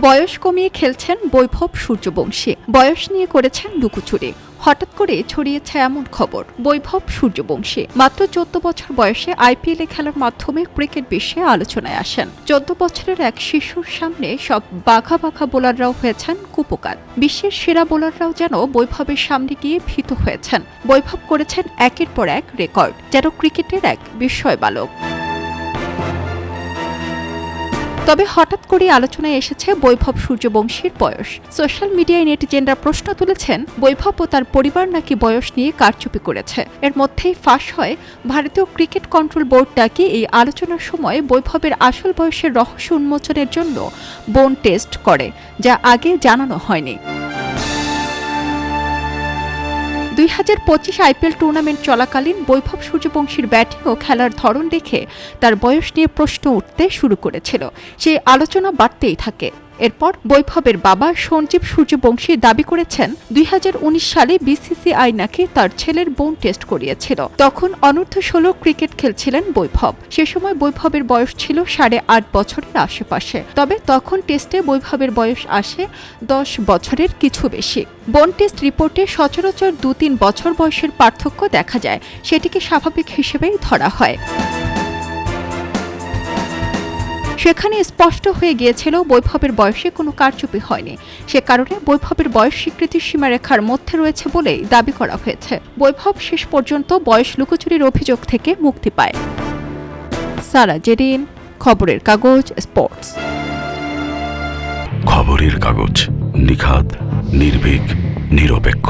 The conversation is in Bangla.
বয়স কমিয়ে খেলছেন বৈভব সূর্যবংশী। বয়স নিয়ে করেছেন লুকোচুরি। হঠাৎ করে ছড়িয়েছে এমন খবর, বৈভব সূর্যবংশী মাত্র 14 বছর বয়সে আইপিএলে খেলার মাধ্যমে ক্রিকেট বিশ্বে আলোচনায় আসেন। 14 বছরের এক শিশুর সামনে সব বাঘা বাঘা বোলাররাও হয়েছেন কুপোকাত। বিশ্বের সেরা বোলাররাও যেন বৈভবের সামনে গিয়ে ভীত হয়েছেন। বৈভব করেছেন একের পর এক রেকর্ড, যেন ক্রিকেটের এক বিস্ময় বালক। তবে হঠাৎ করে আলোচনায় এসেছে বৈভব সূর্যবংশীর বয়স। সোশ্যাল মিডিয়ায় নেটিজেনরা প্রশ্ন তুলেছেন, বৈভব ও তার পরিবার নাকি বয়স নিয়ে কারচুপি করেছে। এর মধ্যেই ফাঁস হয় ভারতীয় ক্রিকেট কন্ট্রোল বোর্ড নাকি এই আলোচনার সময় বৈভবের আসল বয়সের রহস্য উন্মোচনের জন্য বোন টেস্ট করে, যা আগে জানানো হয়নি। 2025 আইপিএল টুর্নামেন্ট চলাকালীন বৈভব সূর্যবংশীর ব্যাটিং ও খেলার ধরন দেখে তার বয়স নিয়ে প্রশ্ন উঠতে শুরু করেছিল। সেই আলোচনা বাড়তেই থাকে। এরপর বৈভবের বাবা সঞ্জীব সূর্যবংশী দাবি করেছেন, 2019 সালে বিসিসিআই নাকি তার ছেলের বোন টেস্ট করিয়েছিল। তখন অনূর্ধ্ব-16 ক্রিকেট খেলছিলেন বৈভব। সে সময় বৈভবের বয়স ছিল 8.5 বছরের আশেপাশে। তবে তখন টেস্টে বৈভবের বয়স আসে 10 বছরের কিছু বেশি। বোন টেস্ট রিপোর্টে সচরাচর 2-3 বছর বয়সের পার্থক্য দেখা যায়, সেটিকে স্বাভাবিক হিসেবেই ধরা হয়। সেখানে স্পষ্ট হয়ে গিয়েছিল বৈভবের বয়সে কোনো কারচুপি হয়নি। সে কারণে বৈভবের বয়স স্বীকৃতির সীমারেখার মধ্যে রয়েছে বলেই দাবি করা হয়েছে। বৈভব শেষ পর্যন্ত বয়স লুকোচুরির অভিযোগ থেকে মুক্তি পায়। সারা জেরিন, খবরের কাগজ, স্পোর্টস। খবরের কাগজ, নিখাদ, নির্ভীক, নিরপেক্ষ।